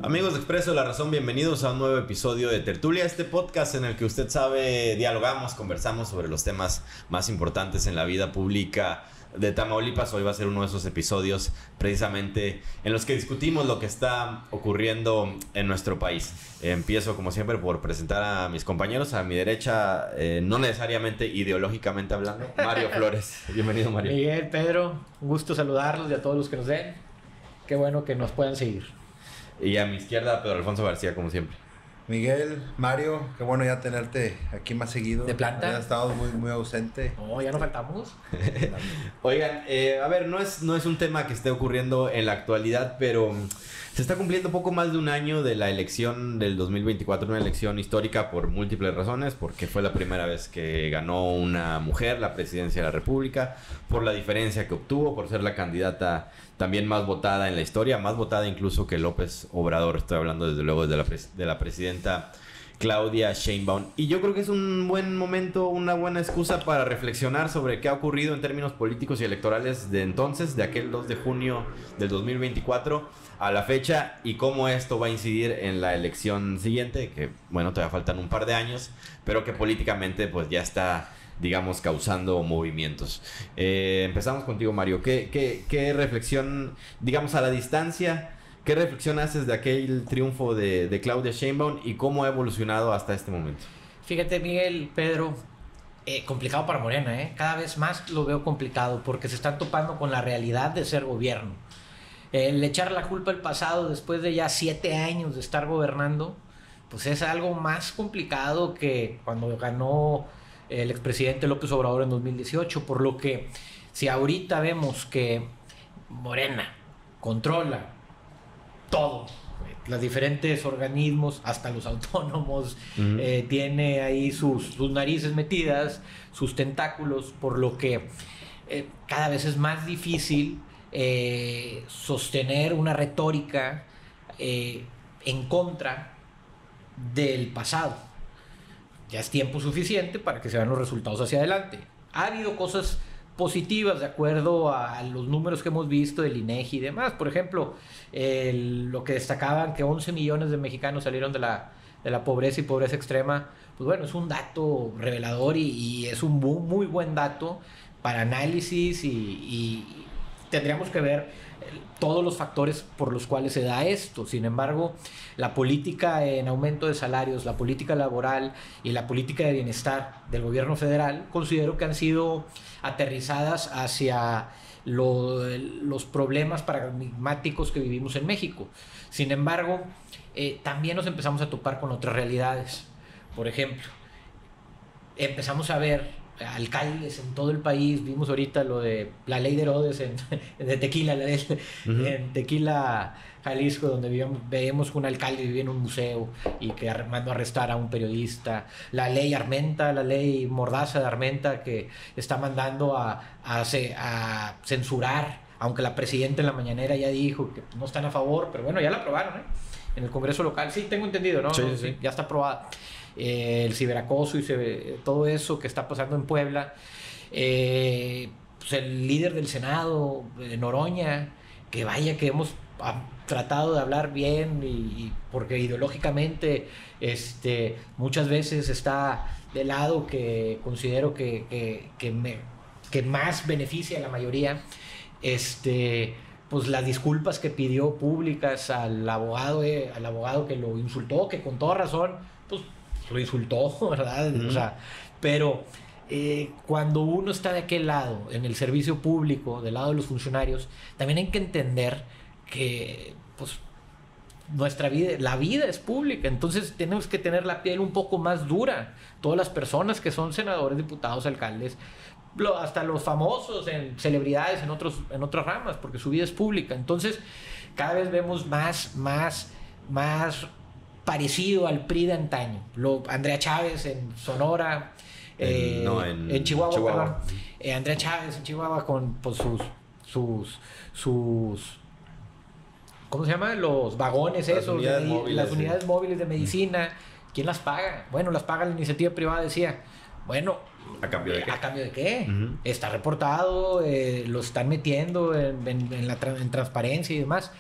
Amigos de Expreso La Razón, bienvenidos a un nuevo episodio de Tertulia, este podcast en el que usted sabe, dialogamos, conversamos sobre los temas más importantes en la vida pública de Tamaulipas. Hoy va a ser uno de esos episodios precisamente en los que discutimos lo que está ocurriendo en nuestro país. Empiezo como siempre por presentar a mis compañeros. A mi derecha, no necesariamente ideológicamente hablando, Mario Flores. Bienvenido, Mario. Miguel, Pedro, un gusto saludarlos y a todos los que nos den. Qué bueno que nos puedan seguir. Y a mi izquierda, Pedro Alfonso García, como siempre. Miguel, Mario, qué bueno ya tenerte aquí más seguido. ¿De planta? Ya estado muy ausente. No, ya no faltamos. Oigan, a ver, no es un tema que esté ocurriendo en la actualidad, pero se está cumpliendo poco más de un año de la elección del 2024, una elección histórica por múltiples razones, porque fue la primera vez que ganó una mujer la presidencia de la República, por la diferencia que obtuvo, por ser la candidata también más votada en la historia, más votada incluso que López Obrador. Estoy hablando desde luego de la presidenta Claudia Sheinbaum. Y yo creo que es un buen momento, una buena excusa para reflexionar sobre qué ha ocurrido en términos políticos y electorales de entonces, de aquel 2 de junio del 2024 a la fecha, y cómo esto va a incidir en la elección siguiente, que bueno, todavía faltan un par de años, pero que políticamente pues ya está, digamos, causando movimientos. Empezamos contigo, Mario. ¿Qué reflexión, digamos, a la distancia, qué reflexión haces de aquel triunfo de Claudia Sheinbaum y cómo ha evolucionado hasta este momento? Fíjate, Miguel, Pedro, complicado para Morena, ¿eh? Cada vez más lo veo complicado porque se están topando con la realidad de ser gobierno. El echar la culpa al pasado después de ya 7 años de estar gobernando, pues es algo más complicado que cuando ganó el expresidente López Obrador en 2018, por lo que si ahorita vemos que Morena controla todo, los diferentes organismos, hasta los autónomos, tiene ahí sus narices metidas, sus tentáculos, por lo que cada vez es más difícil sostener una retórica en contra del pasado. Ya es tiempo suficiente para que se vean los resultados hacia adelante. Ha habido cosas positivas de acuerdo a los números que hemos visto del INEGI y demás. Por ejemplo, lo que destacaban que 11 millones de mexicanos salieron de la pobreza y pobreza extrema. Pues bueno, es un dato revelador y es un muy buen dato para análisis y tendríamos que ver todos los factores por los cuales se da esto. Sin embargo, la política en aumento de salarios, la política laboral y la política de bienestar del gobierno federal considero que han sido aterrizadas hacia los problemas paradigmáticos que vivimos en México. Sin embargo, también nos empezamos a topar con otras realidades. Por ejemplo, empezamos a ver alcaldes en todo el país. Vimos ahorita lo de la ley de Herodes de Tequila, en Tequila, Jalisco, donde veíamos que un alcalde vivía en un museo y que mandó a arrestar a un periodista. La ley Armenta, la ley Mordaza de Armenta, que está mandando a censurar, aunque la presidenta en la mañanera ya dijo que no están a favor, pero bueno, ya la aprobaron, en el Congreso local. Sí, tengo entendido, ¿no? Sí. Ya está aprobada. El ciberacoso y todo eso que está pasando en Puebla. Pues el líder del Senado, Noroña, que vaya que hemos tratado de hablar bien y porque ideológicamente muchas veces está del lado que considero que más beneficia a la mayoría. Pues las disculpas que pidió públicas al abogado que lo insultó, que con toda razón pues lo insultó, ¿verdad? O sea, pero cuando uno está de aquel lado, en el servicio público, del lado de los funcionarios, también hay que entender que pues nuestra vida, la vida es pública, entonces tenemos que tener la piel un poco más dura. Todas las personas que son senadores, diputados, alcaldes, hasta los famosos, celebridades en otras ramas, porque su vida es pública. Entonces cada vez vemos más parecido al PRI de antaño. Andrea Chávez en Sonora, en Chihuahua. Andrea Chávez en Chihuahua con pues, sus ¿cómo se llama? Los vagones las unidades móviles de medicina. ¿Quién las paga? Bueno, las paga la iniciativa privada, decía. Bueno, ¿a cambio de qué? ¿A cambio de qué? Está reportado, lo están metiendo en transparencia y demás.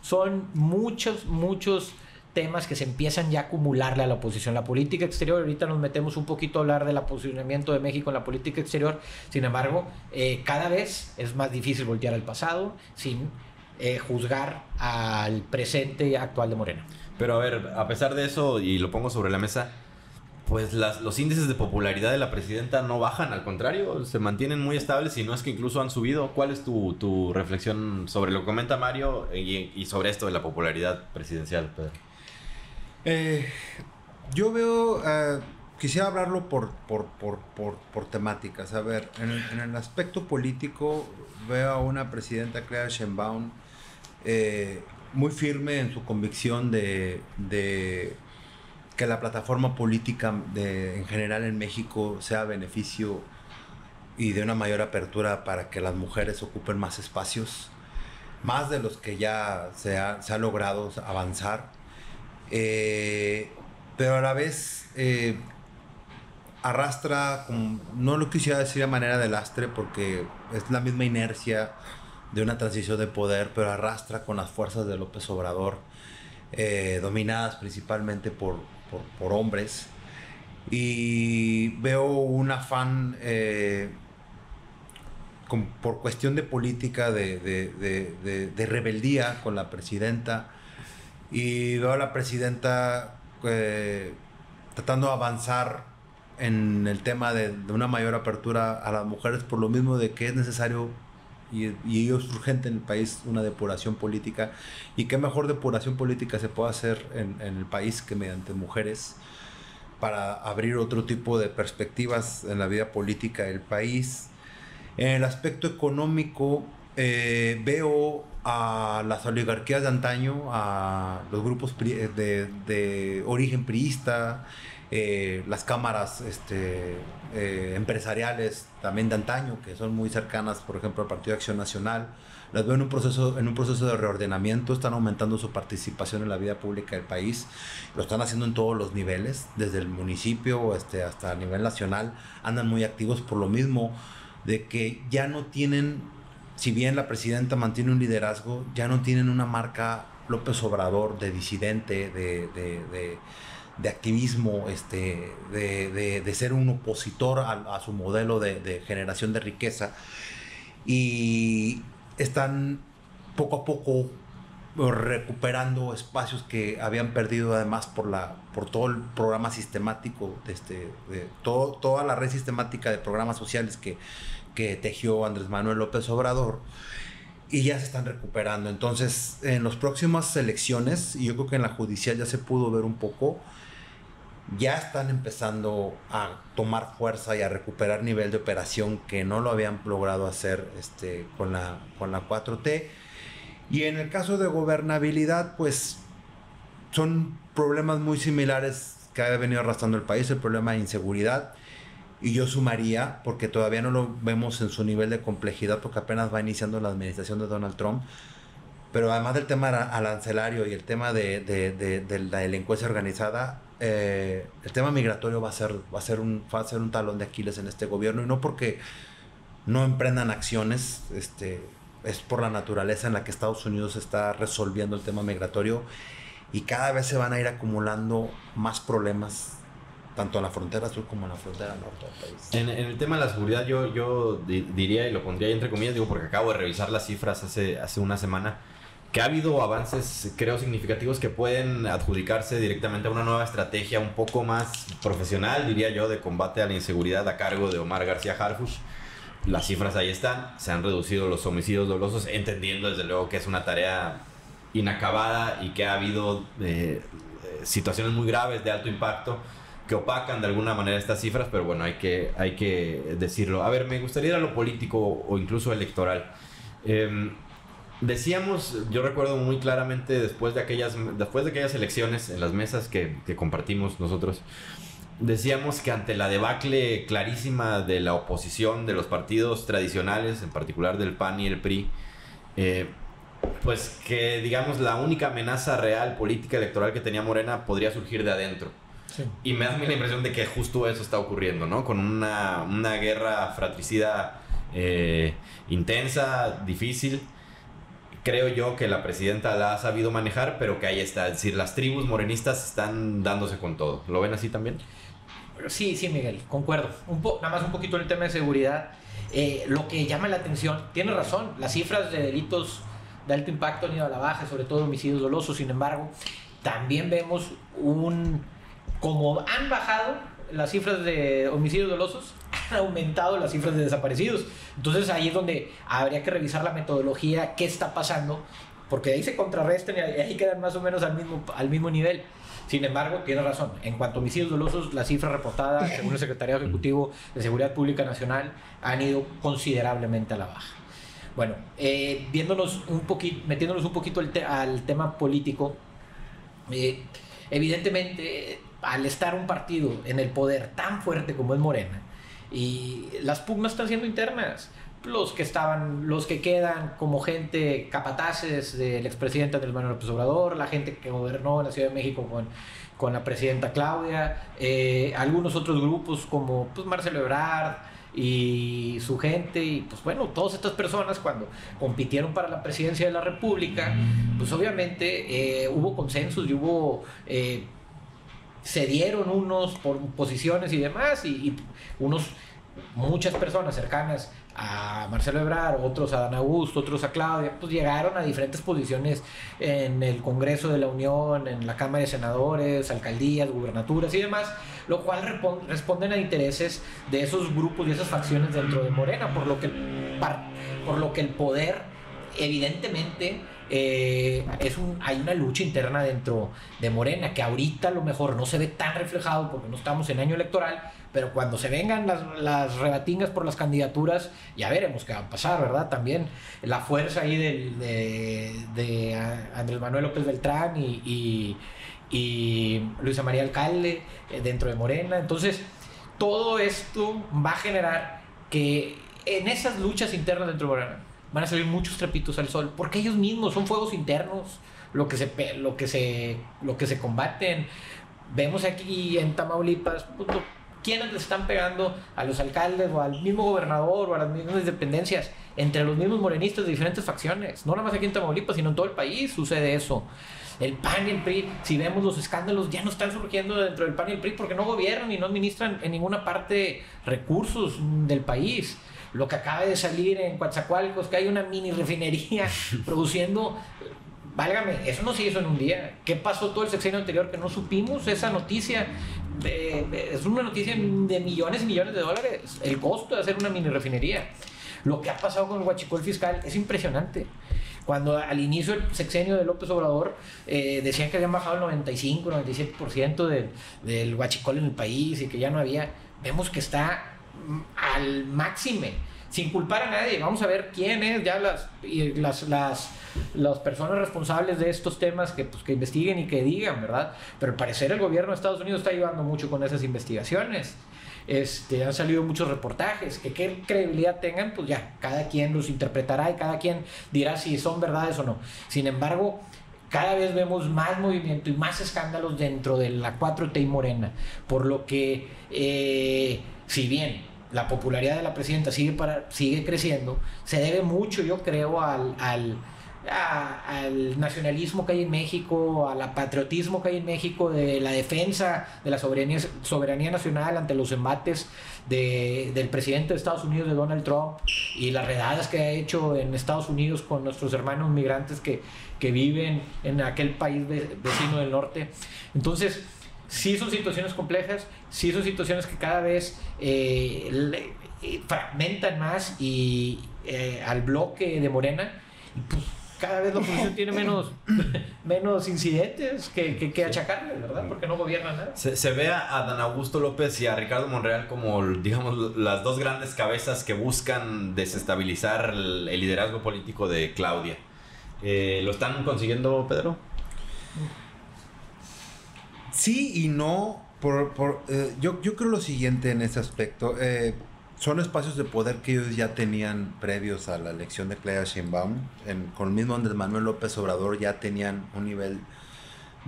Son muchos temas que se empiezan ya a acumularle a la oposición. La política exterior, ahorita nos metemos un poquito a hablar del posicionamiento de México en la política exterior. Sin embargo, cada vez es más difícil voltear al pasado sin juzgar al presente actual de Morena. Pero a ver, a pesar de eso, y lo pongo sobre la mesa, pues los índices de popularidad de la presidenta no bajan, al contrario, se mantienen muy estables, y no es que incluso han subido. ¿Cuál es tu reflexión sobre lo que comenta Mario y sobre esto de la popularidad presidencial, Pedro? Yo veo, quisiera hablarlo por temáticas. A ver, en el aspecto político veo a una presidenta, Claudia Sheinbaum, muy firme en su convicción de que la plataforma política en general en México sea a beneficio y de una mayor apertura para que las mujeres ocupen más espacios, más de los que ya se ha logrado avanzar. Pero a la vez arrastra, no lo quisiera decir de manera de lastre porque es la misma inercia de una transición de poder, pero arrastra con las fuerzas de López Obrador, dominadas principalmente por hombres, y veo un afán por cuestión de política de rebeldía con la presidenta, y veo a la presidenta tratando de avanzar en el tema de una mayor apertura a las mujeres, por lo mismo de que es necesario y es urgente en el país una depuración política, y qué mejor depuración política se puede hacer en el país que mediante mujeres, para abrir otro tipo de perspectivas en la vida política del país. En el aspecto económico, veo a las oligarquías de antaño, a los grupos de origen priista, las cámaras empresariales también de antaño, que son muy cercanas, por ejemplo, al Partido de Acción Nacional. Las veo en un proceso de reordenamiento, están aumentando su participación en la vida pública del país, lo están haciendo en todos los niveles, desde el municipio hasta a nivel nacional, andan muy activos por lo mismo de que ya no tienen, si bien la presidenta mantiene un liderazgo, ya no tienen una marca López Obrador de disidente, de activismo, de ser un opositor a su modelo de generación de riqueza, y están poco a poco recuperando espacios que habían perdido, además por todo el programa sistemático, toda la red sistemática de programas sociales que tejió Andrés Manuel López Obrador, y ya se están recuperando. Entonces, en las próximas elecciones, y yo creo que en la judicial ya se pudo ver un poco, ya están empezando a tomar fuerza y a recuperar nivel de operación que no lo habían logrado hacer con la 4T. Y en el caso de gobernabilidad, pues son problemas muy similares que ha venido arrastrando el país, el problema de inseguridad. Y yo sumaría, porque todavía no lo vemos en su nivel de complejidad, porque apenas va iniciando la administración de Donald Trump, pero además del tema arancelario y el tema de la delincuencia organizada, el tema migratorio va a ser un talón de Aquiles en este gobierno, y no porque no emprendan acciones, es por la naturaleza en la que Estados Unidos está resolviendo el tema migratorio, y cada vez se van a ir acumulando más problemas, tanto en la frontera sur como en la frontera norte del país. En el tema de la seguridad, yo diría, y lo pondría ahí entre comillas, digo, porque acabo de revisar las cifras hace una semana, que ha habido avances, creo, significativos que pueden adjudicarse directamente a una nueva estrategia un poco más profesional, diría yo, de combate a la inseguridad a cargo de Omar García Harfuch. Las cifras ahí están, se han reducido los homicidios dolosos, entendiendo desde luego que es una tarea inacabada y que ha habido situaciones muy graves de alto impacto que opacan de alguna manera estas cifras, pero bueno, hay que decirlo. A ver, me gustaría ir a lo político o incluso electoral. Decíamos, yo recuerdo muy claramente después de aquellas elecciones en las mesas que compartimos nosotros, decíamos que ante la debacle clarísima de la oposición, de los partidos tradicionales, en particular del PAN y el PRI, pues que digamos la única amenaza real política electoral que tenía Morena podría surgir de adentro. Sí. Y me da a mí la impresión de que justo eso está ocurriendo, ¿no? Con una guerra fratricida intensa, difícil, creo yo que la presidenta la ha sabido manejar, pero que ahí está. Es decir, las tribus morenistas están dándose con todo. ¿Lo ven así también? Sí, Miguel, concuerdo. Nada más un poquito en el tema de seguridad. Lo que llama la atención, tiene razón, las cifras de delitos de alto impacto han ido a la baja, sobre todo homicidios dolosos. Sin embargo, también vemos como han bajado las cifras de homicidios dolosos, han aumentado las cifras de desaparecidos. Entonces ahí es donde habría que revisar la metodología, qué está pasando, porque ahí se contrarrestan y ahí quedan más o menos al mismo nivel. Sin embargo, tiene razón, en cuanto a homicidios dolosos, las cifras reportadas según el Secretariado Ejecutivo de Seguridad Pública Nacional han ido considerablemente a la baja. Bueno, metiéndonos un poquito al tema político, evidentemente, al estar un partido en el poder tan fuerte como es Morena, y las pugnas están siendo internas, los que quedan como gente capataces del expresidente Andrés Manuel López Obrador, la gente que gobernó en la Ciudad de México con la presidenta Claudia, algunos otros grupos como pues, Marcelo Ebrard y su gente, y pues bueno, todas estas personas cuando compitieron para la presidencia de la República, pues obviamente hubo consensos y cedieron unos por posiciones y demás, y muchas personas cercanas a Marcelo Ebrard, otros a Dan Augusto, otros a Claudia, pues llegaron a diferentes posiciones en el Congreso de la Unión, en la Cámara de Senadores, alcaldías, gubernaturas y demás, lo cual responden a intereses de esos grupos y esas facciones dentro de Morena, por lo que el poder evidentemente hay una lucha interna dentro de Morena que ahorita a lo mejor no se ve tan reflejado porque no estamos en año electoral, pero cuando se vengan las rebatingas por las candidaturas ya veremos qué va a pasar, ¿verdad? También la fuerza ahí de Andrés Manuel López Beltrán y Luisa María Alcalde dentro de Morena. Entonces todo esto va a generar que en esas luchas internas dentro de Morena van a salir muchos trapitos al sol, porque ellos mismos son fuegos internos lo que se combaten. Vemos aquí en Tamaulipas quiénes le están pegando a los alcaldes o al mismo gobernador o a las mismas dependencias, entre los mismos morenistas de diferentes facciones. No nada más aquí en Tamaulipas, sino en todo el país sucede eso. El PAN y el PRI, si vemos los escándalos, ya no están surgiendo dentro del PAN y el PRI porque no gobiernan y no administran en ninguna parte recursos del país. Lo que acaba de salir en Coatzacoalcos, que hay una mini refinería produciendo, válgame, eso no se hizo en un día. ¿Qué pasó todo el sexenio anterior que no supimos esa noticia? Es una noticia de millones y millones de dólares el costo de hacer una mini refinería. Lo que ha pasado con el huachicol fiscal es impresionante. Cuando al inicio del sexenio de López Obrador decían que habían bajado el 95-97% del huachicol en el país y que ya no había, vemos que está al máxime, sin culpar a nadie. Vamos a ver quién es ya las personas responsables de estos temas que investiguen y que digan, ¿verdad? Pero al parecer el gobierno de Estados Unidos está ayudando mucho con esas investigaciones. Han salido muchos reportajes que qué credibilidad tengan, pues ya cada quien los interpretará y cada quien dirá si son verdades o no. Sin embargo, cada vez vemos más movimiento y más escándalos dentro de la 4T y Morena, por lo que si bien la popularidad de la presidenta sigue creciendo, se debe mucho, yo creo, al nacionalismo que hay en México, al patriotismo que hay en México, de la defensa de la soberanía nacional ante los embates del presidente de Estados Unidos, de Donald Trump, y las redadas que ha hecho en Estados Unidos con nuestros hermanos migrantes que viven en aquel país vecino del norte. Entonces, sí son situaciones complejas, sí son situaciones que cada vez fragmentan más al bloque de Morena, y pues cada vez la oposición tiene menos incidentes que achacarle, ¿verdad? Porque no gobierna nada. Se ve a Dan Augusto López y a Ricardo Monreal como, digamos, las dos grandes cabezas que buscan desestabilizar el liderazgo político de Claudia. ¿Lo están consiguiendo, Pedro? Sí y no. Yo creo lo siguiente en ese aspecto. Son espacios de poder que ellos ya tenían previos a la elección de Claudia Sheinbaum. Con el mismo Andrés Manuel López Obrador ya tenían un nivel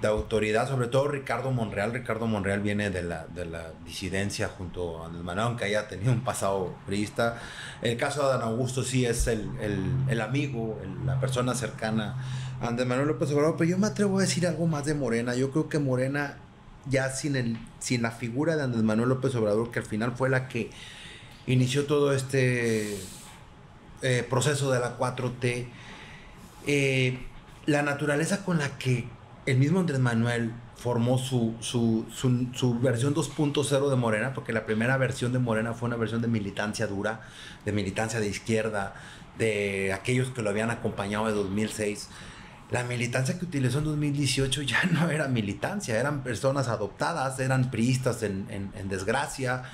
de autoridad, sobre todo Ricardo Monreal. Ricardo Monreal viene de la disidencia junto a Andrés Manuel, aunque haya tenido un pasado priista. El caso de Adán Augusto sí es el amigo, la persona cercana a Andrés Manuel López Obrador, pero yo me atrevo a decir algo más de Morena. Yo creo que Morena, ya sin la figura de Andrés Manuel López Obrador, que al final fue la que inició todo este proceso de la 4T, la naturaleza con la que el mismo Andrés Manuel formó su versión 2.0 de Morena, porque la primera versión de Morena fue una versión de militancia dura, de militancia de izquierda, de aquellos que lo habían acompañado en 2006. La militancia que utilizó en 2018 ya no era militancia, eran personas adoptadas, eran priistas en desgracia.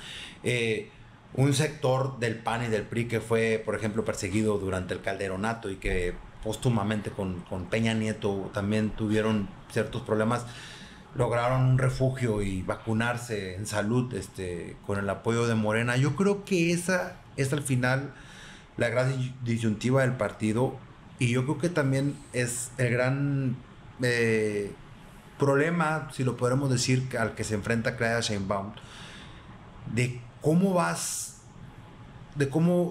Un sector del PAN y del PRI que fue, por ejemplo, perseguido durante el Calderonato y que póstumamente con Peña Nieto también tuvieron ciertos problemas, lograron un refugio y vacunarse en salud con el apoyo de Morena. Yo creo que esa es al final la gran disyuntiva del partido, y yo creo que también es el gran problema, si lo podemos decir, al que se enfrenta Claudia Sheinbaum, de cómo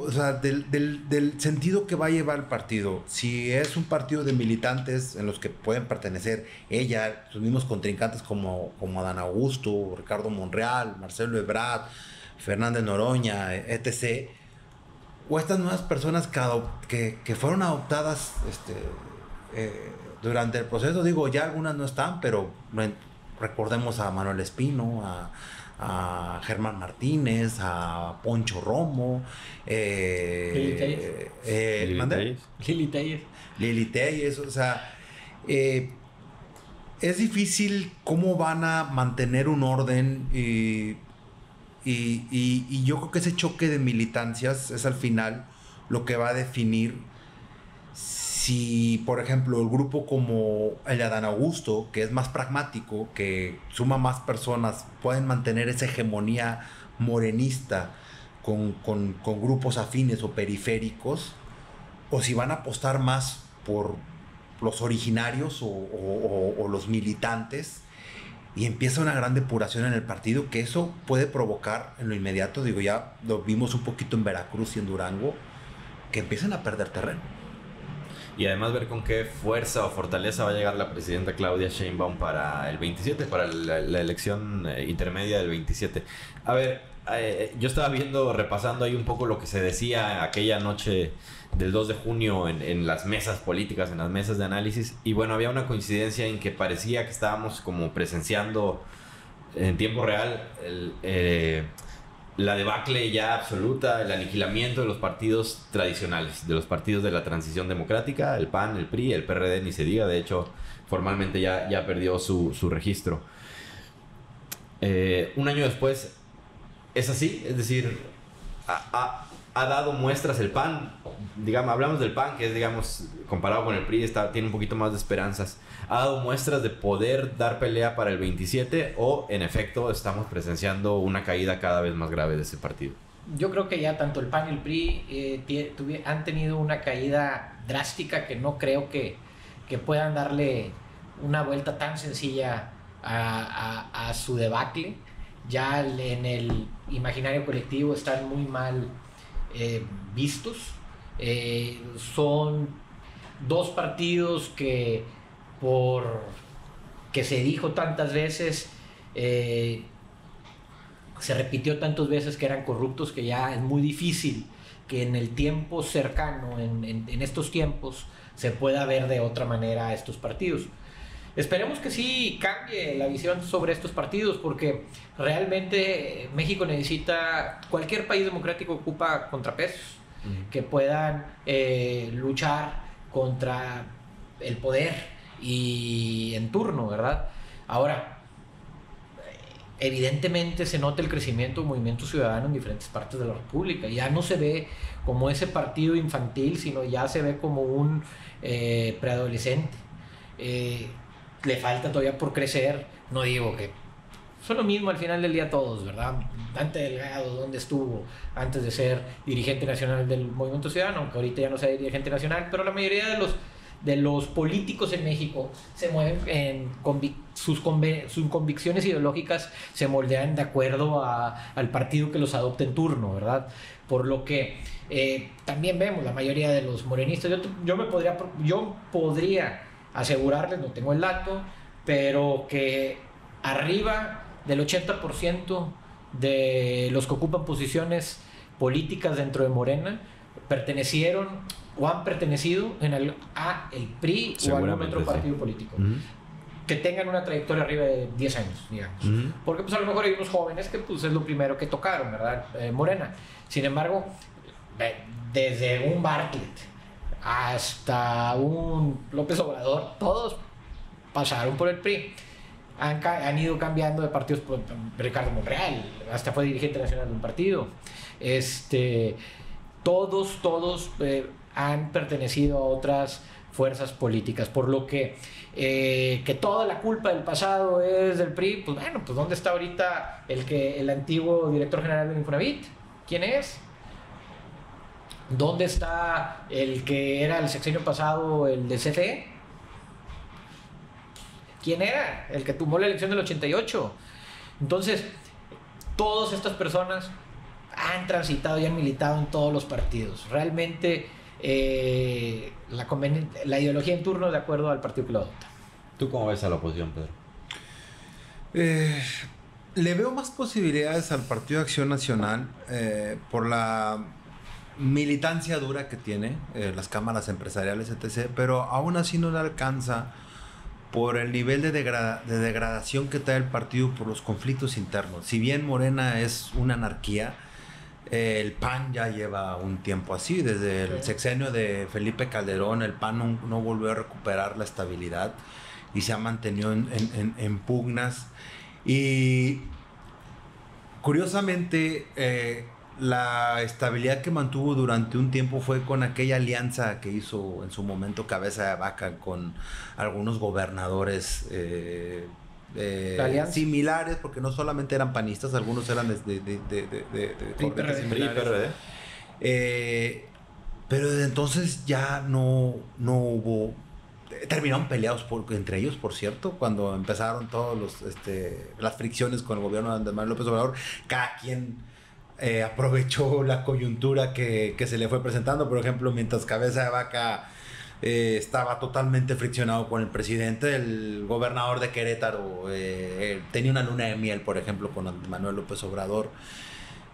o sea, del sentido que va a llevar el partido. Si es un partido de militantes en los que pueden pertenecer ella, sus mismos contrincantes como Adán Augusto, Ricardo Monreal, Marcelo Ebrard, Fernández Noroña, etc., o estas nuevas personas que fueron adoptadas durante el proceso. Digo, ya algunas no están, pero recordemos a Manuel Espino, a Germán Martínez, a Poncho Romo, Lili Telles, o sea, es difícil cómo van a mantener un orden, y yo creo que ese choque de militancias es al final lo que va a definir si, por ejemplo, el grupo como el de Adán Augusto, que es más pragmático, que suma más personas, pueden mantener esa hegemonía morenista con grupos afines o periféricos, o si van a apostar más por los originarios o los militantes, y empieza una gran depuración en el partido, que eso puede provocar en lo inmediato, digo, ya lo vimos un poquito en Veracruz y en Durango, que empiezan a perder terreno. Y además ver con qué fuerza o fortaleza va a llegar la presidenta Claudia Sheinbaum para el 27, para la elección intermedia del 27. A ver, yo estaba repasando ahí un poco lo que se decía aquella noche del 2 de junio en las mesas políticas, en las mesas de análisis. Y bueno, había una coincidencia en que parecía que estábamos como presenciando en tiempo real la debacle ya absoluta, el aniquilamiento de los partidos tradicionales, de los partidos de la transición democrática, el PAN, el PRI, el PRD, ni se diga. De hecho, formalmente ya perdió su registro. Un año después, es así, es decir, ha dado muestras el PAN, digamos, hablamos del PAN, que es, digamos, comparado con el PRI, tiene un poquito más de esperanzas. ¿Ha dado muestras de poder dar pelea para el 27 o, en efecto, estamos presenciando una caída cada vez más grave de ese partido? Yo creo que ya tanto el PAN y el PRI han tenido una caída drástica que no creo que puedan darle una vuelta tan sencilla a su debacle. Ya en el imaginario colectivo están muy mal vistos. Son dos partidos que se dijo tantas veces, se repitió tantas veces que eran corruptos, que ya es muy difícil que en el tiempo cercano, en estos tiempos, se pueda ver de otra manera a estos partidos. Esperemos que sí cambie la visión sobre estos partidos, porque realmente México necesita, cualquier país democrático ocupa contrapesos que puedan luchar contra el poder y en turno, ¿verdad? Ahora, evidentemente se nota el crecimiento del movimiento ciudadano en diferentes partes de la República. Ya no se ve como ese partido infantil, sino ya se ve como un preadolescente. Le falta todavía por crecer. No digo que son lo mismo al final del día todos, ¿verdad? Dante Delgado, ¿dónde estuvo antes de ser dirigente nacional del Movimiento Ciudadano? Aunque ahorita ya no sea dirigente nacional, pero la mayoría de los políticos en México se mueven en sus convicciones ideológicas se moldean de acuerdo al partido que los adopte en turno, ¿verdad? Por lo que también vemos la mayoría de los morenistas. Yo podría asegurarles, no tengo el dato, pero que arriba del 80% de los que ocupan posiciones políticas dentro de Morena pertenecieron o han pertenecido el PRI o algún otro partido político. Que tengan una trayectoria arriba de 10 años, digamos. Porque pues a lo mejor hay unos jóvenes que pues es lo primero que tocaron, ¿verdad? Morena. Sin embargo, desde un Bartlett hasta un López Obrador, todos pasaron por el PRI. Han ido cambiando de partidos. Ricardo Monreal hasta fue dirigente nacional de un partido. Todos han pertenecido a otras fuerzas políticas, por lo que toda la culpa del pasado es del PRI. Pues bueno, pues ¿dónde está ahorita el antiguo director general del Infonavit? ¿Quién es? ¿Dónde está el que era el sexenio pasado, el de CFE? ¿Quién era? El que tumbó la elección del 88. Entonces, todas estas personas han transitado y han militado en todos los partidos. Realmente, la ideología en turno de acuerdo al partido que lo adopta. ¿Tú cómo ves a la oposición, Pedro? Le veo más posibilidades al Partido de Acción Nacional por la militancia dura que tiene, las cámaras empresariales, etc. Pero aún así no le alcanza por el nivel de degradación que trae el partido por los conflictos internos. Si bien Morena es una anarquía, el PAN ya lleva un tiempo así. Desde el sexenio de Felipe Calderón, el PAN no volvió a recuperar la estabilidad y se ha mantenido en pugnas. Y curiosamente, la estabilidad que mantuvo durante un tiempo fue con aquella alianza que hizo en su momento Cabeza de Vaca con algunos gobernadores similares, porque no solamente eran panistas, algunos eran de corrientes similares. Pero desde entonces ya no hubo. Terminaron peleados entre ellos, por cierto, cuando empezaron todos las fricciones con el gobierno de Andrés Manuel López Obrador. Cada quien aprovechó la coyuntura que se le fue presentando. Por ejemplo, mientras Cabeza de Vaca estaba totalmente friccionado con el presidente, el gobernador de Querétaro tenía una luna de miel, por ejemplo, con Andrés Manuel López Obrador.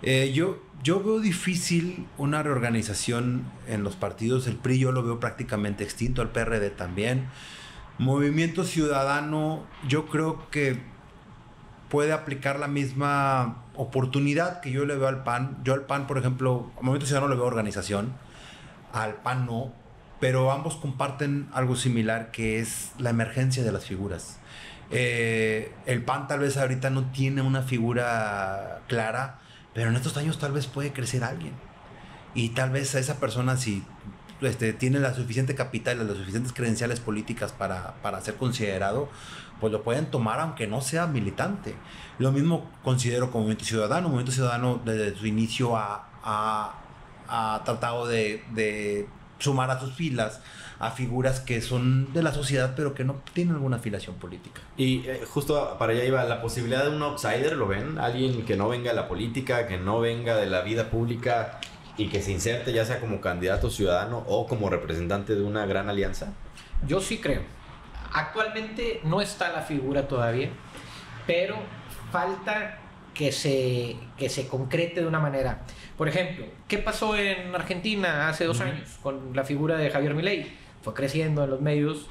Yo veo difícil una reorganización en los partidos. El PRI yo lo veo prácticamente extinto, el PRD también. Movimiento Ciudadano, yo creo que puede aplicar la misma oportunidad que yo le veo al PAN. Yo al PAN, por ejemplo, al Movimiento Ciudadano le veo organización, al PAN no, pero ambos comparten algo similar, que es la emergencia de las figuras. El PAN tal vez ahorita no tiene una figura clara, pero en estos años tal vez puede crecer alguien. Y tal vez a esa persona, si tiene la suficiente capital, las suficientes credenciales políticas para ser considerado, pues lo pueden tomar aunque no sea militante. Lo mismo considero con Movimiento Ciudadano. Movimiento Ciudadano desde su inicio ha tratado de sumar a sus filas a figuras que son de la sociedad pero que no tienen alguna afiliación política. Y justo para allá iba, la posibilidad de un outsider, ¿lo ven? Alguien que no venga de la política, que no venga de la vida pública y que se inserte ya sea como candidato ciudadano o como representante de una gran alianza. Yo sí creo. Actualmente no está la figura todavía, pero falta que se concrete de una manera. Por ejemplo, ¿qué pasó en Argentina hace 2 años con la figura de Javier Milei? Fue creciendo en los medios,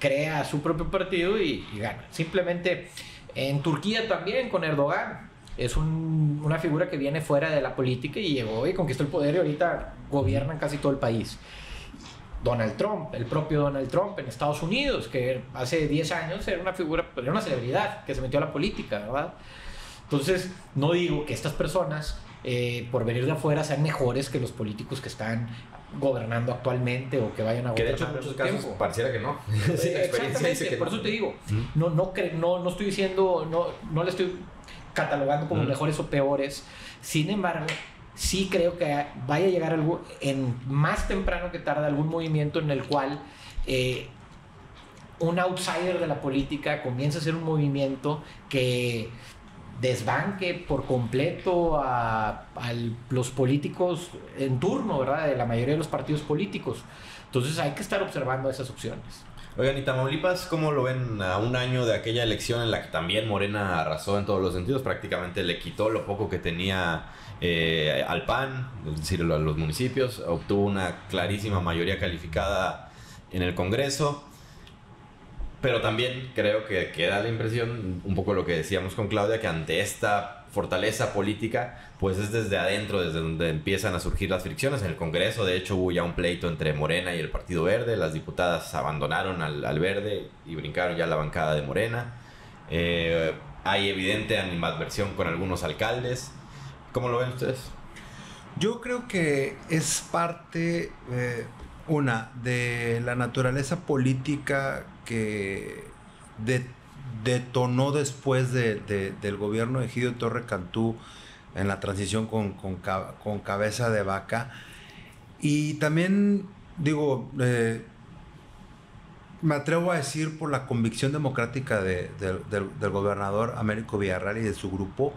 crea su propio partido y gana. Simplemente en Turquía también con Erdogan. Es una figura que viene fuera de la política y llegó y conquistó el poder y ahorita gobiernan casi todo el país. Donald Trump, el propio Donald Trump en Estados Unidos, que hace 10 años era una figura, era una celebridad que se metió a la política, ¿verdad? Entonces, no digo que estas personas, por venir de afuera, sean mejores que los políticos que están gobernando actualmente o que vayan a gobernar. Que de hecho en muchos casos pareciera que no. Sí, exactamente, por eso te digo, no estoy diciendo, no le estoy catalogando como mejores o peores. Sin embargo, sí creo que vaya a llegar más temprano que tarde algún movimiento en el cual un outsider de la política comienza a ser un movimiento que desbanque por completo a los políticos en turno, ¿verdad? De la mayoría de los partidos políticos. Entonces hay que estar observando esas opciones. Oigan, ¿y Tamaulipas cómo lo ven a un año de aquella elección en la que también Morena arrasó en todos los sentidos? Prácticamente le quitó lo poco que tenía al PAN, es decir, a los municipios. Obtuvo una clarísima mayoría calificada en el Congreso. Pero también creo que queda la impresión, un poco lo que decíamos con Claudia, que ante esta fortaleza política, pues es desde adentro, desde donde empiezan a surgir las fricciones. En el Congreso, de hecho, hubo ya un pleito entre Morena y el Partido Verde. Las diputadas abandonaron al Verde y brincaron ya a la bancada de Morena. Hay evidente animadversión con algunos alcaldes. ¿Cómo lo ven ustedes? Yo creo que es parte, de la naturaleza política que detonó después del gobierno de Egidio Torre Cantú en la transición con Cabeza de Vaca. Y también digo, me atrevo a decir por la convicción democrática del gobernador Américo Villarreal y de su grupo,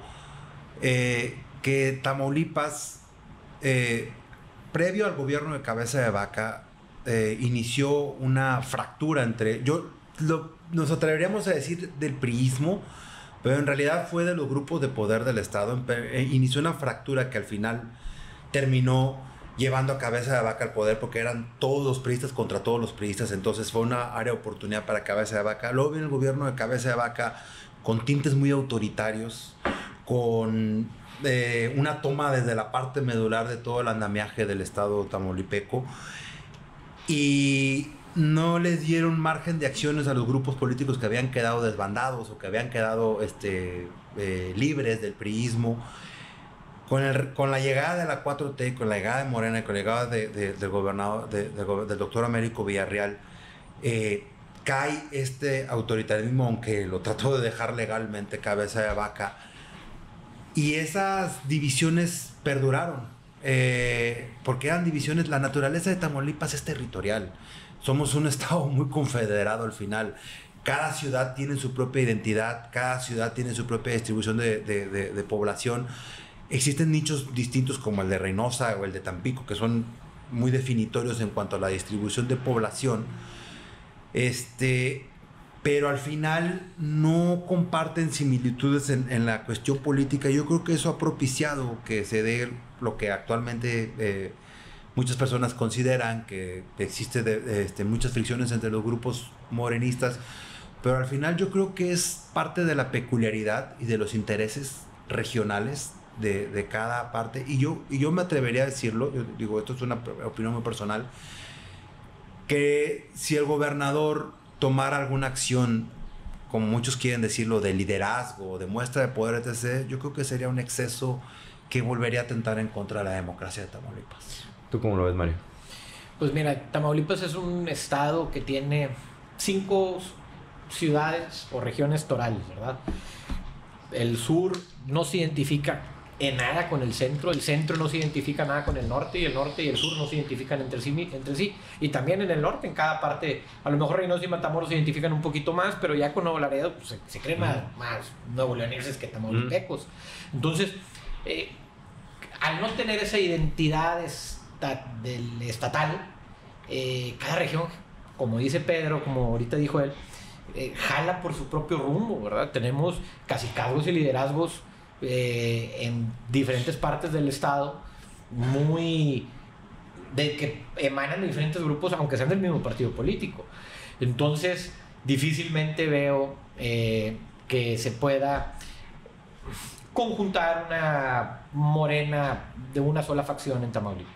que Tamaulipas, previo al gobierno de Cabeza de Vaca, inició una fractura entre... nos atreveríamos a decir del priismo, pero en realidad fue de los grupos de poder del Estado. Inició una fractura que al final terminó llevando a Cabeza de Vaca al poder, porque eran todos los priistas contra todos los priistas. Entonces fue una área de oportunidad para Cabeza de Vaca. Luego viene el gobierno de Cabeza de Vaca con tintes muy autoritarios, con una toma desde la parte medular de todo el andamiaje del Estado tamaulipeco, y no les dieron margen de acciones a los grupos políticos que habían quedado desbandados o que habían quedado libres del priismo. Con la llegada de la 4T, con la llegada de Morena y con la llegada del gobernador, del doctor Américo Villarreal, cae este autoritarismo, aunque lo trató de dejar legalmente Cabeza de Vaca, y esas divisiones perduraron. Porque eran divisiones. La naturaleza de Tamaulipas es territorial. Somos un estado muy confederado al final. Cada ciudad tiene su propia identidad, cada ciudad tiene su propia distribución de población. Existen nichos distintos como el de Reynosa o el de Tampico, que son muy definitorios en cuanto a la distribución de población. Pero al final no comparten similitudes en la cuestión política. Yo creo que eso ha propiciado que se dé lo que actualmente muchas personas consideran que existe muchas fricciones entre los grupos morenistas, pero al final yo creo que es parte de la peculiaridad y de los intereses regionales de cada parte. Y yo me atrevería a decirlo, yo digo, esto es una opinión muy personal, que si el gobernador tomara alguna acción, como muchos quieren decirlo, de liderazgo, de muestra de poder, etc., yo creo que sería un exceso que volvería a atentar en contra de la democracia de Tamaulipas. ¿Tú cómo lo ves, Mario? Pues mira, Tamaulipas es un estado que tiene 5 ciudades o regiones torales, ¿verdad? El sur no se identifica en nada con el centro no se identifica nada con el norte y el sur no se identifican entre sí. Y también en el norte, en cada parte, a lo mejor Reynosa y Matamoros se identifican un poquito más, pero ya con Nuevo Laredo pues, se creen más nuevoleoneses que tamaulipecos. Entonces, al no tener esa identidad del estatal, cada región, como dice Pedro, como ahorita dijo él, jala por su propio rumbo, ¿verdad? Tenemos cacicazgos y liderazgos en diferentes partes del estado que emanan de diferentes grupos, aunque sean del mismo partido político. Entonces difícilmente veo que se pueda conjuntar una Morena de una sola facción en Tamaulipas.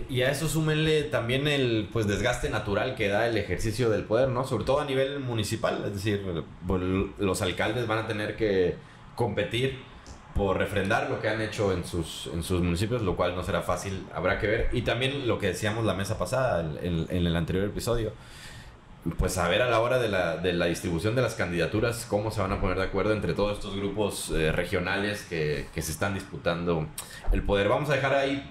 Y a eso súmenle también el desgaste natural que da el ejercicio del poder, ¿no? Sobre todo a nivel municipal, es decir, los alcaldes van a tener que competir por refrendar lo que han hecho en sus municipios, lo cual no será fácil, habrá que ver. Y también lo que decíamos la mesa pasada, en el anterior episodio, pues a ver a la hora de la distribución de las candidaturas cómo se van a poner de acuerdo entre todos estos grupos regionales que se están disputando el poder. Vamos a dejar ahí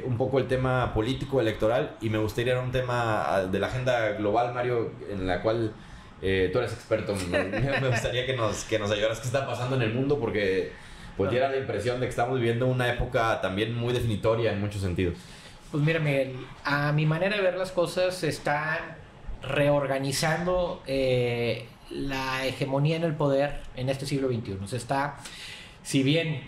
un poco el tema político electoral y me gustaría ir a un tema de la agenda global, Mario, en la cual tú eres experto. Me gustaría que nos ayudaras qué está pasando en el mundo, porque pues diera la impresión de que estamos viviendo una época también muy definitoria en muchos sentidos. Pues mira, Miguel, a mi manera de ver las cosas se están reorganizando la hegemonía en el poder en este siglo XXI. Se está, si bien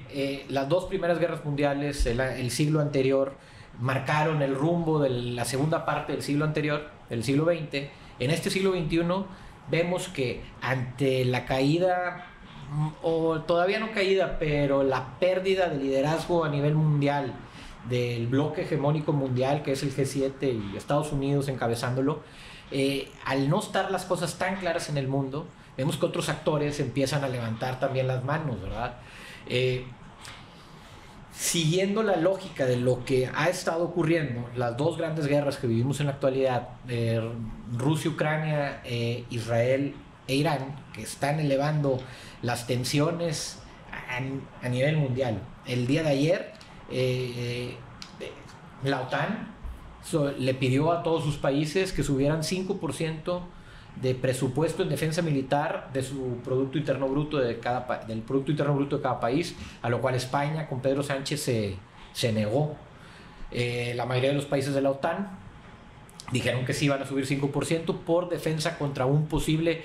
las dos primeras guerras mundiales, el siglo anterior, marcaron el rumbo de la segunda parte del siglo anterior, del siglo XX, en este siglo XXI vemos que ante la caída, o todavía no caída, pero la pérdida de liderazgo a nivel mundial del bloque hegemónico mundial, que es el G7 y Estados Unidos encabezándolo, al no estar las cosas tan claras en el mundo, vemos que otros actores empiezan a levantar también las manos, ¿verdad? Siguiendo la lógica de lo que ha estado ocurriendo, las dos grandes guerras que vivimos en la actualidad, Rusia, Ucrania, Israel e Irán, que están elevando las tensiones a nivel mundial. El día de ayer, la OTAN le pidió a todos sus países que subieran 5% de presupuesto en defensa militar de su Producto Interno Bruto del Producto Interno Bruto de cada país, a lo cual España con Pedro Sánchez se negó. La mayoría de los países de la OTAN dijeron que sí iban a subir 5% por defensa contra una posible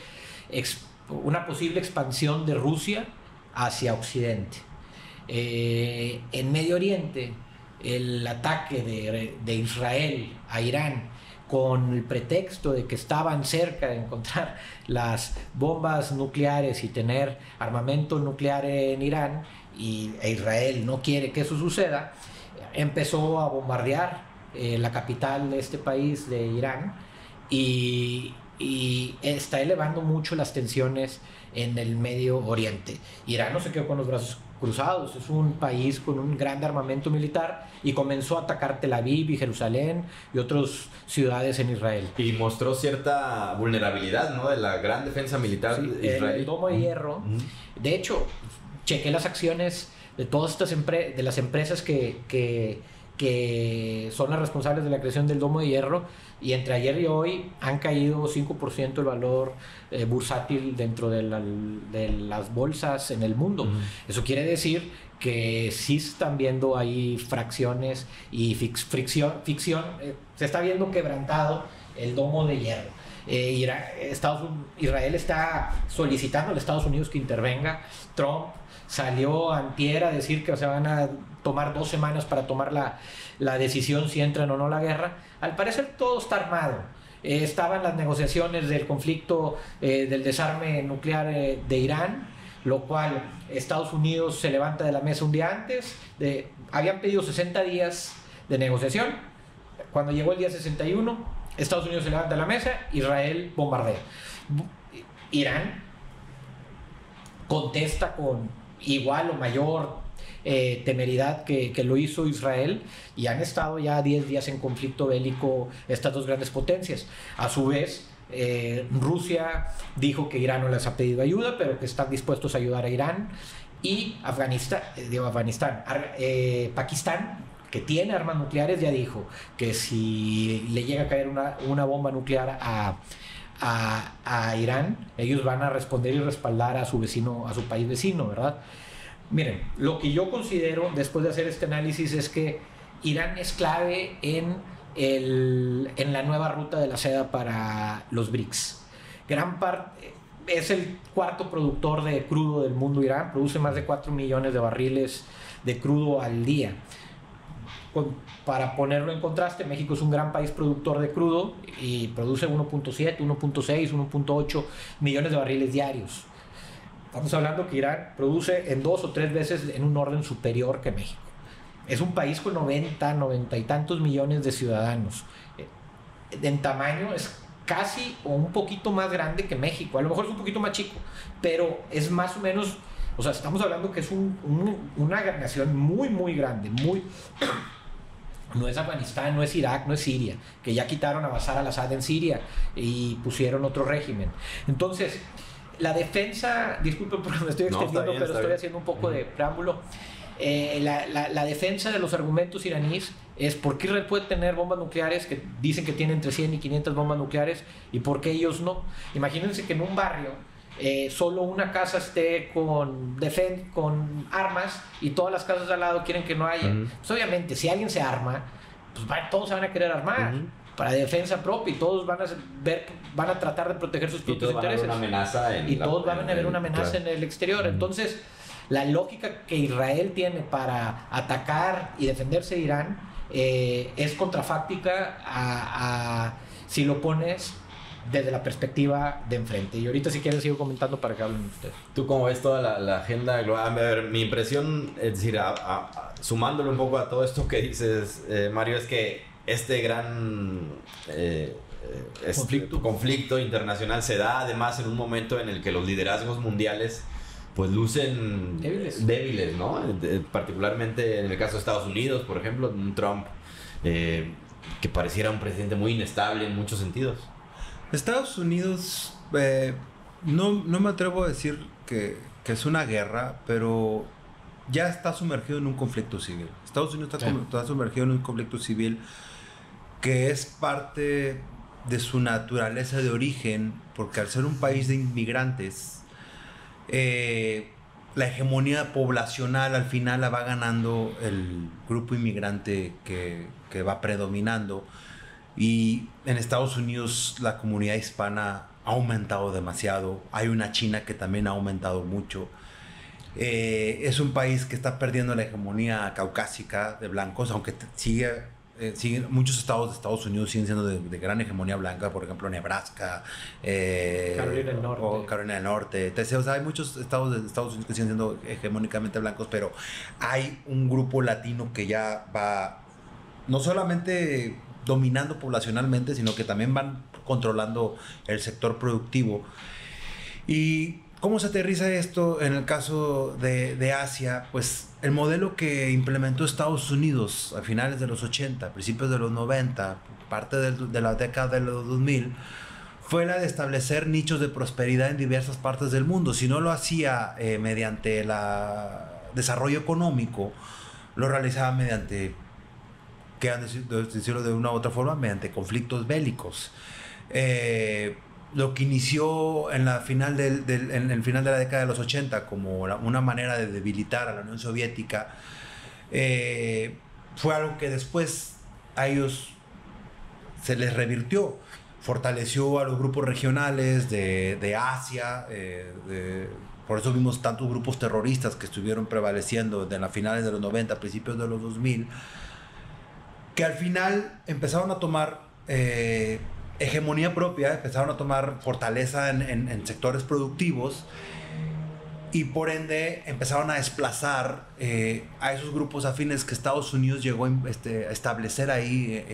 expansión de Rusia hacia Occidente. En Medio Oriente, el ataque de Israel a Irán con el pretexto de que estaban cerca de encontrar las bombas nucleares y tener armamento nuclear en Irán, e Israel no quiere que eso suceda, empezó a bombardear la capital de este país, de Irán, y está elevando mucho las tensiones en el Medio Oriente. Irán no se quedó con los brazos cruzados, es un país con un gran armamento militar y comenzó a atacar Tel Aviv y Jerusalén y otras ciudades en Israel. Y mostró cierta vulnerabilidad, ¿no?, de la gran defensa militar israelí. El domo de hierro. De hecho, chequé las acciones de todas estas de las empresas que son las responsables de la creación del domo de hierro, y entre ayer y hoy han caído 5% el valor bursátil dentro de las bolsas en el mundo. Eso quiere decir que sí se están viendo ahí fracciones y ficción. Se está viendo quebrantado el domo de hierro. Israel está solicitando a Estados Unidos que intervenga. Trump salió antier a decir que se van a tomar 2 semanas para tomar la decisión si entran o no la guerra. Al parecer todo está armado. Estaban las negociaciones del conflicto del desarme nuclear de Irán, lo cual Estados Unidos se levanta de la mesa un día antes. Habían pedido 60 días de negociación. Cuando llegó el día 61, Estados Unidos se levanta de la mesa, Israel bombardea. Irán contesta con igual o mayor temeridad que lo hizo Israel, y han estado ya 10 días en conflicto bélico estas dos grandes potencias. A su vez, Rusia dijo que Irán no les ha pedido ayuda, pero que están dispuestos a ayudar a Irán, y Pakistán, que tiene armas nucleares, ya dijo que si le llega a caer una bomba nuclear a Irán, ellos van a responder y respaldar a su país vecino, ¿verdad? Miren, lo que yo considero después de hacer este análisis es que Irán es clave en la nueva ruta de la seda para los BRICS. Gran parte es el cuarto productor de crudo del mundo. Irán produce más de 4 millones de barriles de crudo al día. Para ponerlo en contraste, México es un gran país productor de crudo y produce 1.7, 1.6, 1.8 millones de barriles diarios. Estamos hablando que Irán produce en 2 o 3 veces en un orden superior que México. Es un país con 90 y tantos millones de ciudadanos. En tamaño es casi o un poquito más grande que México. A lo mejor es un poquito más chico, pero es más o menos, o sea, estamos hablando que es una nación muy, muy grande, No es Afganistán, no es Irak, no es Siria, que ya quitaron a Bashar al-Assad en Siria y pusieron otro régimen. Entonces, la defensa, disculpen porque me estoy extendiendo, pero estoy haciendo un poco de preámbulo. La defensa de los argumentos iraníes es por qué Israel puede tener bombas nucleares, que dicen que tienen entre 100 y 500 bombas nucleares, y por qué ellos no. Imagínense que en un barrio solo una casa esté con armas y todas las casas de al lado quieren que no haya. Pues obviamente, si alguien se arma, pues todos se van a querer armar para defensa propia, y todos van a tratar de proteger sus propios intereses. Y todos van a ver una amenaza en el exterior. Entonces, la lógica que Israel tiene para atacar y defenderse de Irán es contrafáctica a si lo pones desde la perspectiva de enfrente. Y ahorita, si quieren, sigo comentando para que hablen ustedes. ¿Tú cómo ves toda la agenda global? A ver, mi impresión, es decir, sumándolo un poco a todo esto que dices, Mario, es que este gran conflicto internacional se da además en un momento en el que los liderazgos mundiales pues lucen débiles, ¿no? Particularmente en el caso de Estados Unidos, por ejemplo, un Trump que pareciera un presidente muy inestable en muchos sentidos. Estados Unidos, no me atrevo a decir que es una guerra, pero ya está sumergido en un conflicto civil. Estados Unidos está sumergido en un conflicto civil que es parte de su naturaleza de origen, porque al ser un país de inmigrantes, la hegemonía poblacional al final la va ganando el grupo inmigrante que va predominando. Y en Estados Unidos la comunidad hispana ha aumentado demasiado. Hay una China que también ha aumentado mucho. Es un país que está perdiendo la hegemonía caucásica de blancos, aunque muchos estados de Estados Unidos siguen siendo de gran hegemonía blanca, por ejemplo Nebraska, Carolina del Norte, etc. O sea, hay muchos estados de Estados Unidos que siguen siendo hegemónicamente blancos, pero hay un grupo latino que ya va no solamente dominando poblacionalmente, sino que también van controlando el sector productivo. ¿Y cómo se aterriza esto en el caso de Asia? Pues el modelo que implementó Estados Unidos a finales de los 80, principios de los 90, parte de la década de los 2000, fue la de establecer nichos de prosperidad en diversas partes del mundo. Si no lo hacía mediante el desarrollo económico, lo realizaba mediante, decirlo de una u otra forma, mediante conflictos bélicos. Lo que inició en el final de la década de los 80 como una manera de debilitar a la Unión Soviética, fue algo que después a ellos se les revirtió. Fortaleció a los grupos regionales de Asia, por eso vimos tantos grupos terroristas que estuvieron prevaleciendo desde las finales de los 90, principios de los 2000, que al final empezaron a tomar hegemonía propia, empezaron a tomar fortaleza en sectores productivos, y por ende empezaron a desplazar a esos grupos afines que Estados Unidos llegó a establecer ahí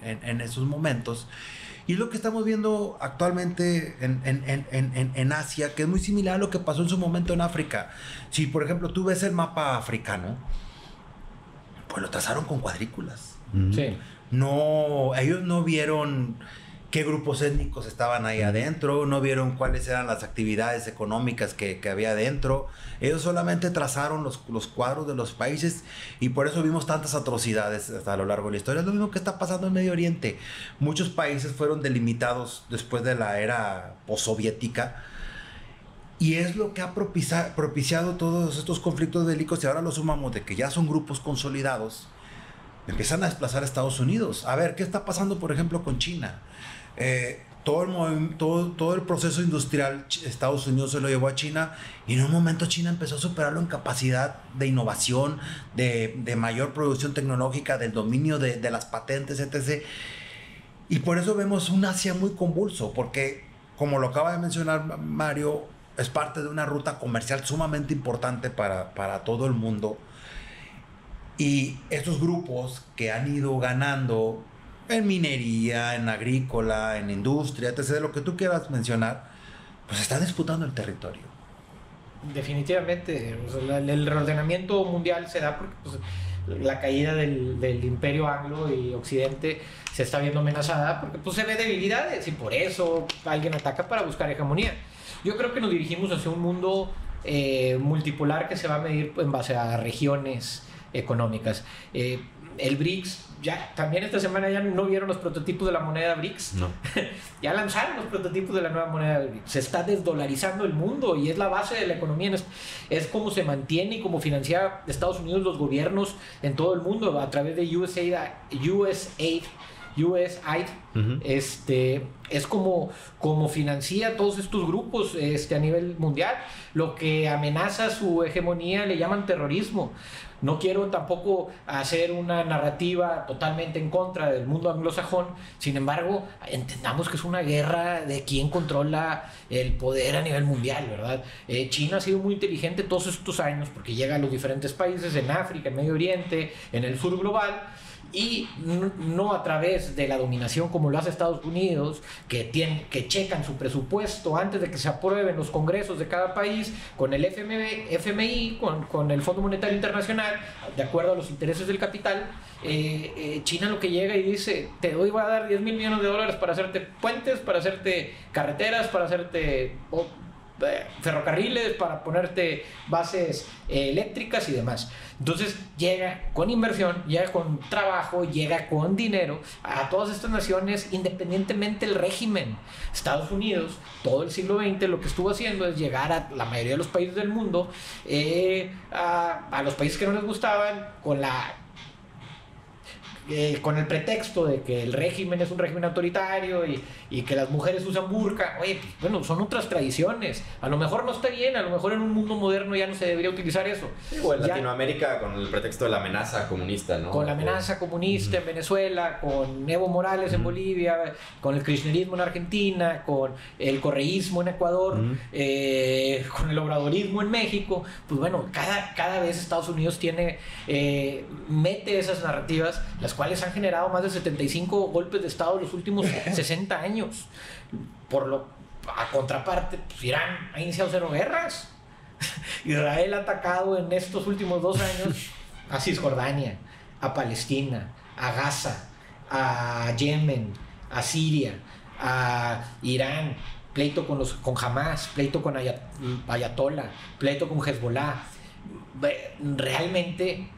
en esos momentos. Y es lo que estamos viendo actualmente en Asia, que es muy similar a lo que pasó en su momento en África. Si, por ejemplo, tú ves el mapa africano, pues lo trazaron con cuadrículas. Sí. No, ellos no vieron qué grupos étnicos estaban ahí adentro, no vieron cuáles eran las actividades económicas que había adentro. Ellos solamente trazaron los cuadros de los países, y por eso vimos tantas atrocidades a lo largo de la historia. Es lo mismo que está pasando en Medio Oriente. Muchos países fueron delimitados después de la era postsoviética, y es lo que ha propiciado todos estos conflictos bélicos. Y ahora lo sumamos de que ya son grupos consolidados, empiezan a desplazar a Estados Unidos. A ver, ¿qué está pasando, por ejemplo, con China? Todo el proceso industrial Estados Unidos se lo llevó a China, y en un momento China empezó a superarlo en capacidad de innovación, de mayor producción tecnológica, del dominio de las patentes, etc. Y por eso vemos un Asia muy convulso, porque, como lo acaba de mencionar Mario, es parte de una ruta comercial sumamente importante para todo el mundo. Y estos grupos que han ido ganando en minería, en agrícola, en industria, etc., lo que tú quieras mencionar, pues están disputando el territorio. Definitivamente, o sea, el reordenamiento mundial se da porque pues, la caída del imperio anglo y occidente se está viendo amenazada porque pues se ve debilidades y por eso alguien ataca para buscar hegemonía. Yo creo que nos dirigimos hacia un mundo multipolar que se va a medir en base a regiones económicas. El BRICS, ya también esta semana ya no vieron los prototipos de la moneda BRICS. No. Ya lanzaron los prototipos de la nueva moneda BRICS. Se está desdolarizando el mundo y es la base de la economía. Es como se mantiene y como financia Estados Unidos los gobiernos en todo el mundo a través de USAID. Es como financia todos estos grupos a nivel mundial. Lo que amenaza su hegemonía le llaman terrorismo. No quiero tampoco hacer una narrativa totalmente en contra del mundo anglosajón. Sin embargo, entendamos que es una guerra de quién controla el poder a nivel mundial, ¿verdad? China ha sido muy inteligente todos estos años porque llega a los diferentes países en África, en Medio Oriente, en el sur global. Y no a través de la dominación como lo hace Estados Unidos, que checan su presupuesto antes de que se aprueben los congresos de cada país, con el FMI, con el Fondo Monetario Internacional, de acuerdo a los intereses del capital. China lo que llega y dice, voy a dar $10,000 millones para hacerte puentes, para hacerte carreteras, para hacerte ferrocarriles, para ponerte bases eléctricas y demás. Entonces llega con inversión, llega con trabajo, llega con dinero a todas estas naciones independientemente del régimen. Estados Unidos, todo el siglo XX lo que estuvo haciendo es llegar a la mayoría de los países del mundo, a los países que no les gustaban, con el pretexto de que el régimen es un régimen autoritario y que las mujeres usan burka. Oye, pues, bueno, son otras tradiciones. A lo mejor no está bien, a lo mejor en un mundo moderno ya no se debería utilizar eso. Sí, o en Latinoamérica con el pretexto de la amenaza comunista, ¿no? Con la amenaza comunista en Venezuela, con Evo Morales en Bolivia, con el kirchnerismo en Argentina, con el correísmo en Ecuador, con el obradorismo en México. Pues bueno, cada vez Estados Unidos mete esas narrativas, las cuales han generado más de 75 golpes de Estado en los últimos 60 años. A contraparte, pues Irán ha iniciado 0 guerras. Israel ha atacado en estos últimos 2 años a Cisjordania, a Palestina, a Gaza, a Yemen, a Siria, a Irán, pleito con Hamas, pleito con Ayatollah, pleito con Hezbollah. Realmente,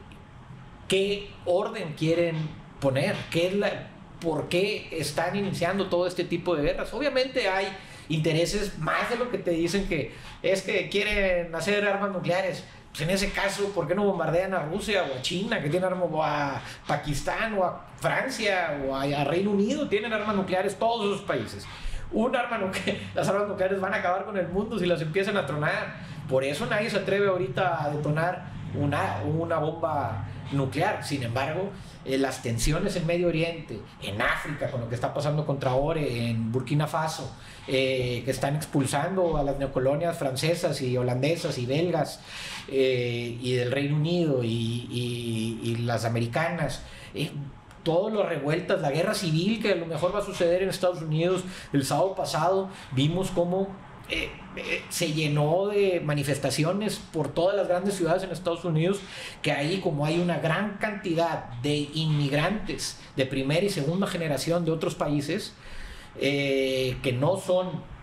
¿qué orden quieren poner? ¿Por qué están iniciando todo este tipo de guerras? Obviamente hay intereses más de lo que te dicen que es que quieren hacer armas nucleares. Pues en ese caso, ¿por qué no bombardean a Rusia o a China, que tienen armas, o a Pakistán o a Francia o a Reino Unido? Tienen armas nucleares todos esos países. Las armas nucleares van a acabar con el mundo si las empiezan a tronar. Por eso nadie se atreve ahorita a detonar una bomba nuclear. Sin embargo, las tensiones en Medio Oriente, en África, con lo que está pasando con Traoré, en Burkina Faso, que están expulsando a las neocolonias francesas y holandesas y belgas, y del Reino Unido y las americanas, todas las revueltas, la guerra civil que a lo mejor va a suceder en Estados Unidos. El sábado pasado vimos cómo se llenó de manifestaciones por todas las grandes ciudades en Estados Unidos, que ahí, como hay una gran cantidad de inmigrantes de primera y segunda generación de otros países, que no son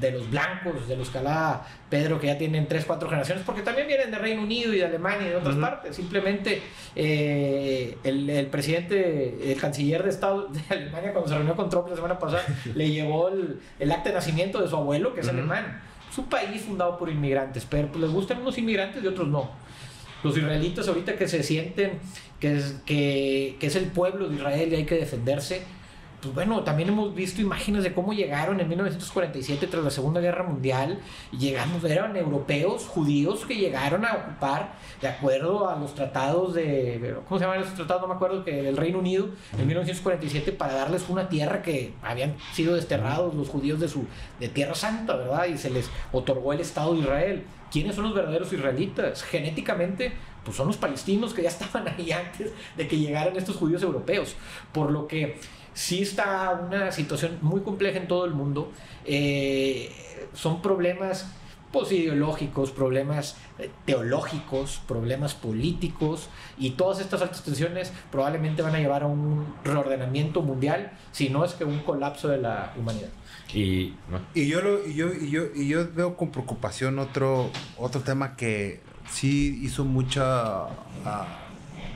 de los blancos, de los que hablaba Pedro, que ya tienen 3, 4 generaciones, porque también vienen de Reino Unido y de Alemania y de otras partes. Simplemente el presidente, el canciller de Estado de Alemania, cuando se reunió con Trump la semana pasada, le llevó el acta de nacimiento de su abuelo, que es alemán. Es un país fundado por inmigrantes, pero pues, les gustan unos inmigrantes y otros no. Los israelitas ahorita que se sienten que es el pueblo de Israel y hay que defenderse. Pues bueno, también hemos visto imágenes de cómo llegaron en 1947 tras la Segunda Guerra Mundial. Eran europeos, judíos, que llegaron a ocupar, de acuerdo a los tratados ¿cómo se llaman esos tratados? No me acuerdo, que del Reino Unido en 1947, para darles una tierra que habían sido desterrados los judíos de Tierra Santa, ¿verdad? Y se les otorgó el Estado de Israel. ¿Quiénes son los verdaderos israelitas? Genéticamente, pues son los palestinos, que ya estaban ahí antes de que llegaran estos judíos europeos. Por lo que sí está una situación muy compleja en todo el mundo. Son problemas pues, ideológicos, problemas teológicos, problemas políticos, y todas estas altas tensiones probablemente van a llevar a un reordenamiento mundial, si no es que un colapso de la humanidad. Y yo veo con preocupación otro tema que sí hizo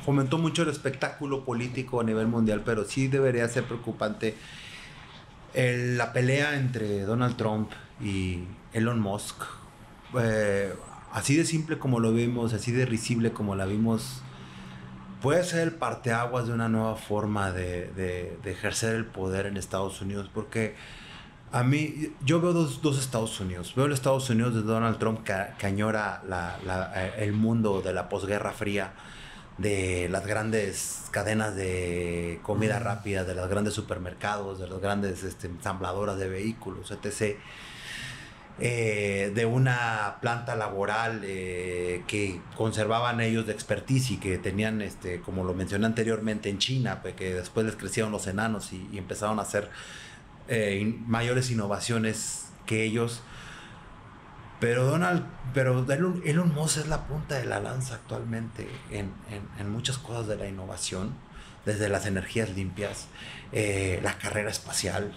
fomentó mucho el espectáculo político a nivel mundial, pero sí debería ser preocupante la pelea entre Donald Trump y Elon Musk. Así de simple como lo vimos, así de risible como la vimos, puede ser el parteaguas de una nueva forma de ejercer el poder en Estados Unidos, porque a mí, yo veo dos Estados Unidos. Veo el Estados Unidos de Donald Trump que añora el mundo de la posguerra fría, de las grandes cadenas de comida rápida, de los grandes supermercados, de las grandes ensambladoras de vehículos, etc. De una planta laboral que conservaban ellos de expertise y que tenían, como lo mencioné anteriormente, en China, pues, que después les crecieron los enanos y empezaron a hacer mayores innovaciones que ellos. Pero Elon Musk es la punta de la lanza actualmente en muchas cosas de la innovación, desde las energías limpias, la carrera espacial,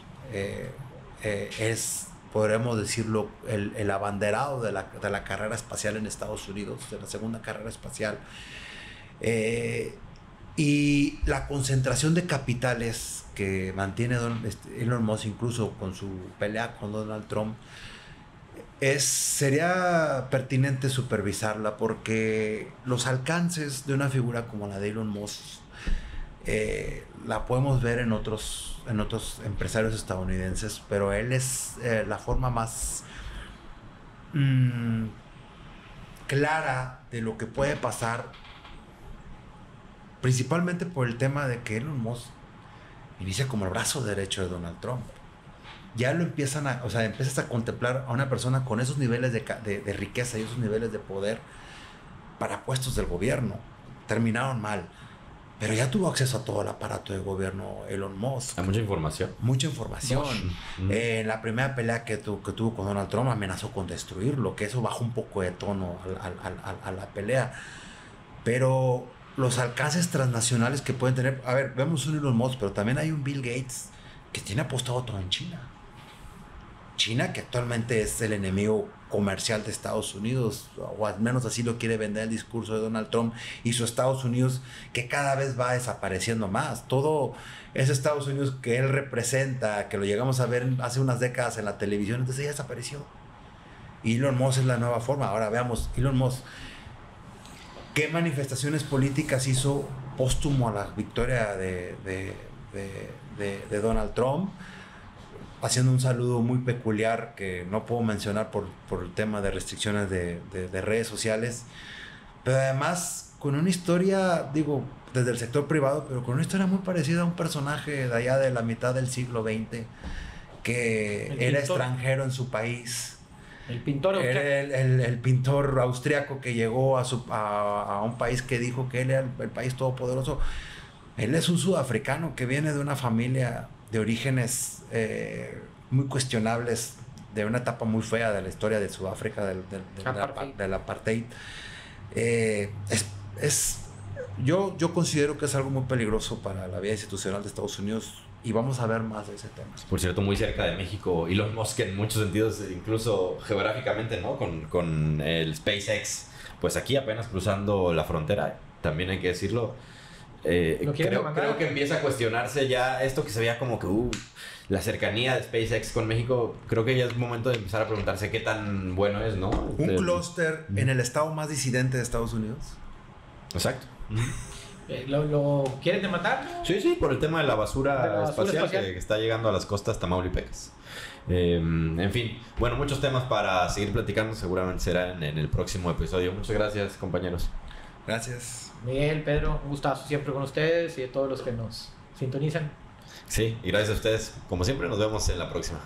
podremos decirlo, el abanderado de la carrera espacial en Estados Unidos, de la segunda carrera espacial. Y la concentración de capitales que mantiene Elon Musk, incluso con su pelea con Donald Trump, sería pertinente supervisarla, porque los alcances de una figura como la de Elon Musk la podemos ver en otros empresarios estadounidenses, pero él es la forma más clara de lo que puede pasar, principalmente por el tema de que Elon Musk inicia como el brazo derecho de Donald Trump. Ya lo empiezas a contemplar a una persona con esos niveles de riqueza y esos niveles de poder para puestos del gobierno. Terminaron mal, pero ya tuvo acceso a todo el aparato de gobierno Elon Musk. Hay mucha información. Mucha información. En la primera pelea que tuvo con Donald Trump, amenazó con destruirlo, que eso bajó un poco de tono a la pelea. Pero los alcances transnacionales que pueden tener... A ver, vemos un Elon Musk, pero también hay un Bill Gates que tiene apostado todo en China. China, que actualmente es el enemigo comercial de Estados Unidos, o al menos así lo quiere vender el discurso de Donald Trump, y su Estados Unidos que cada vez va desapareciendo más. Todo ese Estados Unidos que él representa, que lo llegamos a ver hace unas décadas en la televisión, entonces ya desapareció. Y Elon Musk es la nueva forma. Ahora veamos, Elon Musk, ¿qué manifestaciones políticas hizo póstumo a la victoria de Donald Trump? Haciendo un saludo muy peculiar que no puedo mencionar por el tema de restricciones de redes sociales, pero además con una historia, digo, desde el sector privado, pero con una historia muy parecida a un personaje de allá de la mitad del siglo XX que era extranjero en su país. El pintor austriaco. El pintor austriaco que llegó a un país que dijo que él era el país todopoderoso. Él es un sudafricano que viene de una familia de orígenes muy cuestionables, de una etapa muy fea de la historia de Sudáfrica, del apartheid. Yo considero que es algo muy peligroso para la vida institucional de Estados Unidos, y vamos a ver más de ese tema. Por cierto, muy cerca de México, Elon Musk en muchos sentidos, incluso geográficamente, ¿no? Con el SpaceX, pues aquí apenas cruzando la frontera, también hay que decirlo. Creo que empieza a cuestionarse ya esto que se veía como que la cercanía de SpaceX con México. Creo que ya es momento de empezar a preguntarse qué tan bueno es, ¿no? Un clúster en el estado más disidente de Estados Unidos. Exacto. ¿Lo quieren demandar? Sí, por el tema de la basura espacial que está llegando a las costas tamaulipecas. En fin, bueno, muchos temas para seguir platicando, seguramente será en el próximo episodio. Muchas gracias, compañeros. Gracias. Miguel, Pedro, un gustazo siempre con ustedes y a todos los que nos sintonizan. Sí, y gracias a ustedes. Como siempre, nos vemos en la próxima.